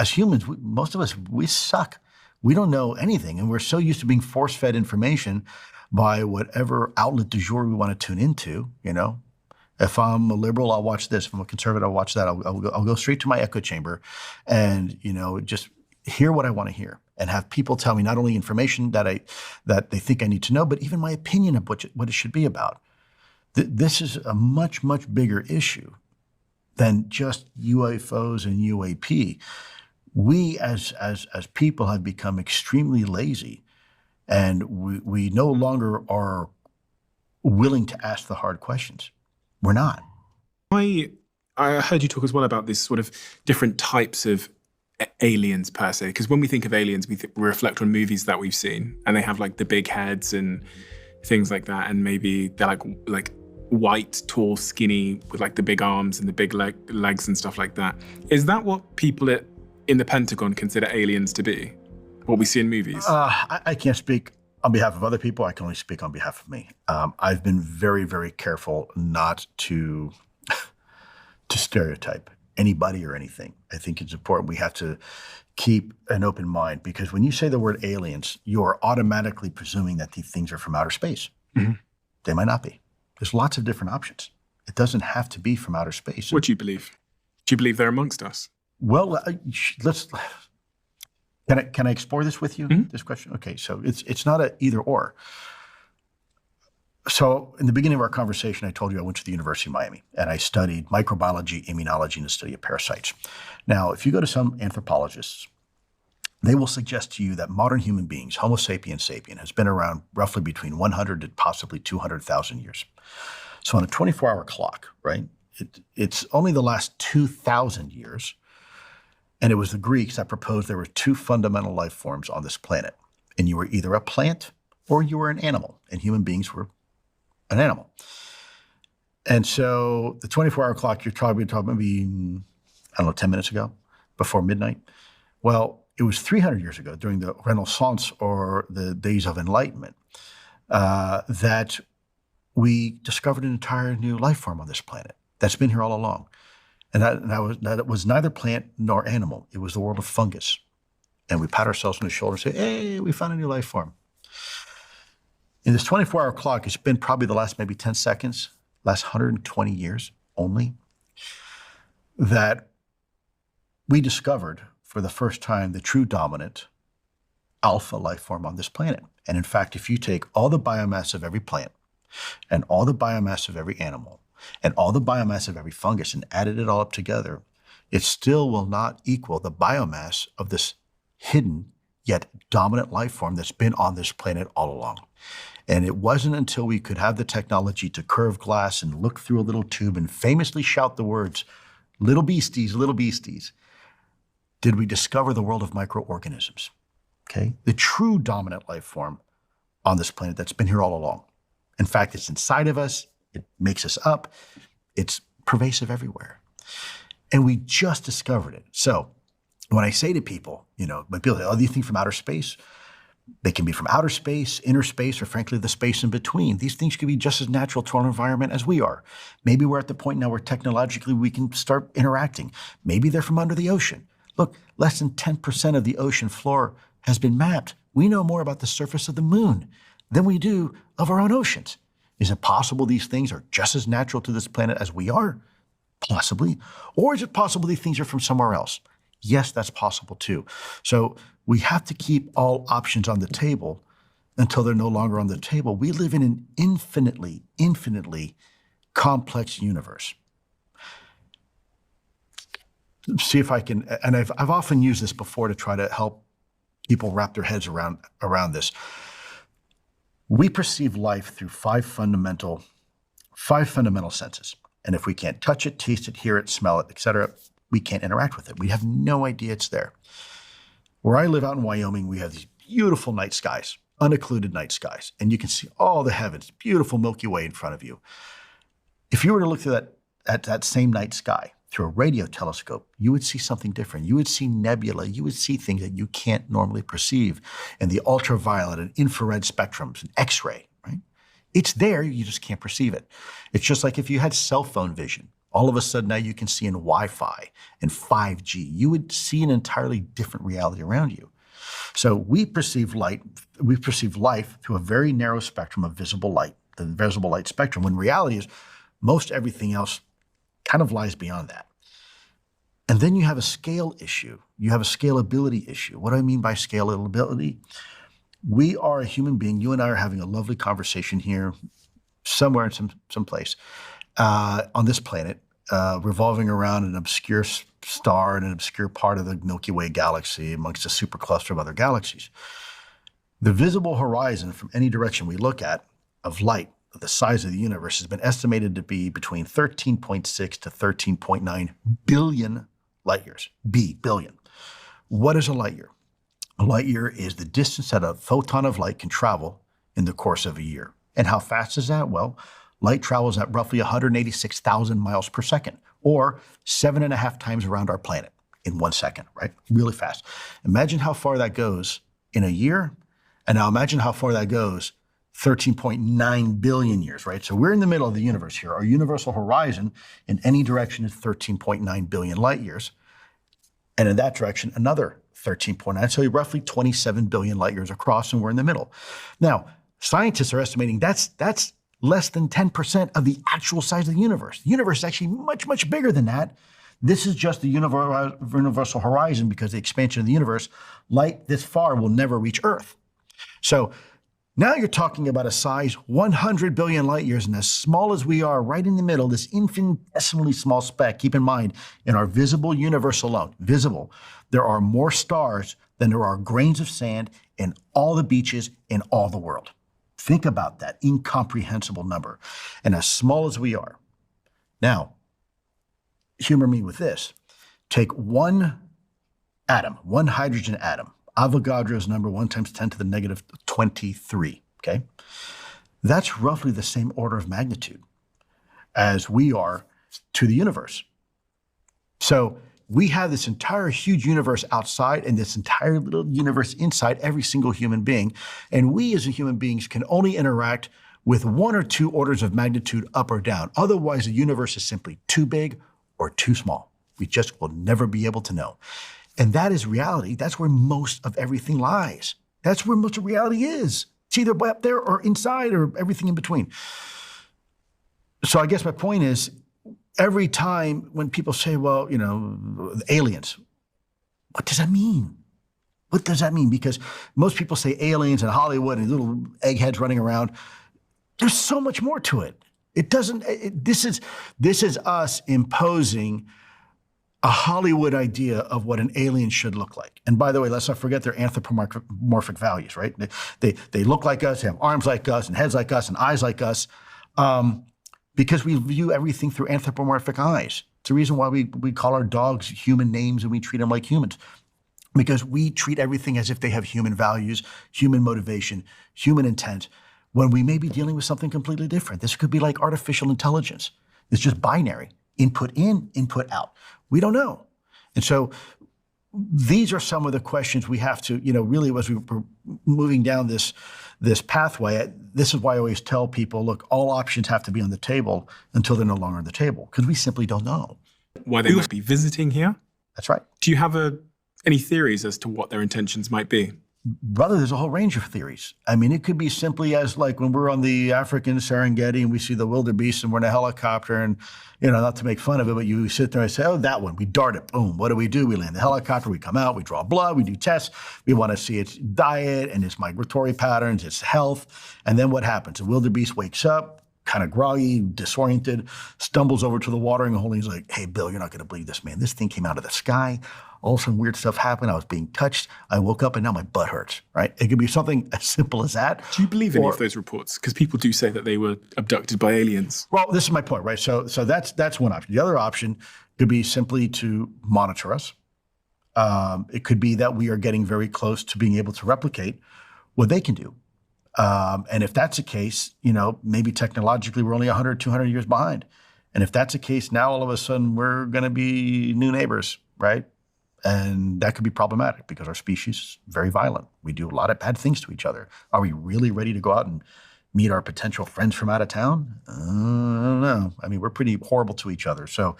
as humans, most of us, we suck. We don't know anything. And we're so used to being force-fed information by whatever outlet du jour we want to tune into, you know. If I'm a liberal, I'll watch this. If I'm a conservative, I'll watch that. I'll go straight to my echo chamber and, you know, just hear what I want to hear and have people tell me not only information that they think I need to know, but even my opinion of what it should be about. This is a much, much bigger issue than just UFOs and UAP. We as people have become extremely lazy, and we no longer are willing to ask the hard questions. We're not. I heard you talk as well about this sort of different types of aliens per se, because when we think of aliens, we reflect on movies that we've seen, and they have like the big heads and things like that, and maybe they're like white, tall, skinny with like the big arms and the big legs and stuff like that. Is that what people in the Pentagon consider aliens to be? What we see in movies? I can't speak on behalf of other people. I can only speak on behalf of me. I've been very, very careful not to stereotype anybody or anything. I think it's important. We have to keep an open mind, because when you say the word aliens, you are automatically presuming that these things are from outer space. Mm-hmm. They might not be. There's lots of different options. It doesn't have to be from outer space. What do you believe? Do you believe they're amongst us? Well, Can I explore this with you, this question? Okay, so it's not an either or. So in the beginning of our conversation, I told you I went to the University of Miami, and I studied microbiology, immunology, and the study of parasites. Now, if you go to some anthropologists, they will suggest to you that modern human beings, Homo sapiens sapien, has been around roughly between 100 to possibly 200,000 years. So on a 24-hour clock, right, it's only the last 2,000 years. And it was the Greeks that proposed there were two fundamental life forms on this planet. And you were either a plant or you were an animal. And human beings were an animal. And so the 24-hour clock, you're probably talking maybe, 10 minutes ago, before midnight. Well, it was 300 years ago, during the Renaissance or the days of Enlightenment, that we discovered an entire new life form on this planet that's been here all along. And that was neither plant nor animal. It was the world of fungus. And we pat ourselves on the shoulder and say, hey, we found a new life form. In this 24-hour clock, it's been probably the last maybe 10 seconds, last 120 years only, that we discovered for the first time the true dominant alpha life form on this planet. And in fact, if you take all the biomass of every plant and all the biomass of every animal and all the biomass of every fungus and added it all up together, it still will not equal the biomass of this hidden yet dominant life form that's been on this planet all along. And it wasn't until we could have the technology to curve glass and look through a little tube and famously shout the words, little beasties, did we discover the world of microorganisms, okay? The true dominant life form on this planet that's been here all along. In fact, it's inside of us. It makes us up. It's pervasive everywhere. And we just discovered it. So when I say to people, when people say, oh, do you think from outer space? They can be from outer space, inner space, or frankly, the space in between. These things can be just as natural to our environment as we are. Maybe we're at the point now where technologically we can start interacting. Maybe they're from under the ocean. Look, less than 10% of the ocean floor has been mapped. We know more about the surface of the moon than we do of our own oceans. Is it possible these things are just as natural to this planet as we are? Possibly. Or is it possible these things are from somewhere else? Yes, that's possible too. So we have to keep all options on the table until they're no longer on the table. We live in an infinitely, infinitely complex universe. See if I can, and I've often used this before to try to help people wrap their heads around this. We perceive life through five fundamental senses. And if we can't touch it, taste it, hear it, smell it, etc., we can't interact with it. We have no idea it's there. Where I live out in Wyoming, we have these beautiful night skies, unoccluded night skies, and you can see all the heavens, beautiful Milky Way in front of you. If you were to look through that same night sky through a radio telescope, you would see something different. You would see nebula. You would see things that you can't normally perceive in the ultraviolet and infrared spectrums and X-ray, right? It's there, you just can't perceive it. It's just like if you had cell phone vision All of a sudden now you can see in Wi-Fi and 5G. You would see an entirely different reality around you. So we perceive life through a very narrow spectrum of visible light, the visible light spectrum, when reality is most everything else kind of lies beyond that. And then you have a scale issue. You have a scalability issue. What do I mean by scalability? We are a human being. You and I are having a lovely conversation here somewhere in some place on this planet, revolving around an obscure star in an obscure part of the Milky Way galaxy amongst a supercluster of other galaxies. The visible horizon from any direction we look at of light, the size of the universe, has been estimated to be between 13.6 to 13.9 billion light years. Billion. What is a light year? A light year is the distance that a photon of light can travel in the course of a year. And how fast is that? Well, light travels at roughly 186,000 miles per second, or 7.5 times around our planet in 1 second, right? Really fast. Imagine how far that goes in a year, and now imagine how far that goes 13.9 billion years, right? So we're in the middle of the universe here. Our universal horizon in any direction is 13.9 billion light years, and in that direction, another 13.9, so roughly 27 billion light years across, and we're in the middle. Now, scientists are estimating that's less than 10% of the actual size of the universe. The universe is actually much, much bigger than that. This is just the universal horizon because the expansion of the universe, light this far will never reach Earth. So now you're talking about a size 100 billion light years, and as small as we are right in the middle, this infinitesimally small speck, keep in mind, in our visible universe alone, there are more stars than there are grains of sand in all the beaches in all the world. Think about that incomprehensible number. And as small as we are. Now, humor me with this. Take one atom, one hydrogen atom, Avogadro's number, 1 times 10 to the negative 23, okay? That's roughly the same order of magnitude as we are to the universe. So we have this entire huge universe outside and this entire little universe inside every single human being. And we as human beings can only interact with 1 or 2 orders of magnitude up or down. Otherwise, the universe is simply too big or too small. We just will never be able to know. And that is reality. That's where most of everything lies. That's where most of reality is. It's either up there or inside or everything in between. So I guess my point is, every time when people say, well, aliens, what does that mean? What does that mean? Because most people say aliens in Hollywood and little eggheads running around. There's so much more to it. This is us imposing a Hollywood idea of what an alien should look like. And by the way, let's not forget their anthropomorphic values, right? They look like us, have arms like us, and heads like us, and eyes like us. Because we view everything through anthropomorphic eyes. It's the reason why we call our dogs human names and we treat them like humans. Because we treat everything as if they have human values, human motivation, human intent, when we may be dealing with something completely different. This could be like artificial intelligence. It's just binary, input in, input out. We don't know. And so these are some of the questions we have to, really as we're moving down this pathway, this is why I always tell people, look, all options have to be on the table until they're no longer on the table, because we simply don't know. Why they might be visiting here? That's right. Do you have any theories as to what their intentions might be? Brother, there's a whole range of theories. I mean, it could be simply as like when we're on the African Serengeti and we see the wildebeest and we're in a helicopter and, not to make fun of it, but you sit there and say, oh, that one, we dart it, boom. What do? We land the helicopter, we come out, we draw blood, we do tests. We want to see its diet and its migratory patterns, its health. And then what happens? The wildebeest wakes up, kind of groggy, disoriented, stumbles over to the watering hole and he's like, hey, Bill, you're not going to believe this, man. This thing came out of the sky. All some weird stuff happened. I was being touched. I woke up and now my butt hurts, right? It could be something as simple as that. Do you believe any of those reports? Because people do say that they were abducted by aliens. Well, this is my point, right? So that's one option. The other option could be simply to monitor us. It could be that we are getting very close to being able to replicate what they can do. And if that's the case, maybe technologically we're only 100, 200 years behind. And if that's the case, now all of a sudden we're going to be new neighbors, right? And that could be problematic because our species is very violent. We do a lot of bad things to each other. Are we really ready to go out and meet our potential friends from out of town? I don't know. I mean, we're pretty horrible to each other. So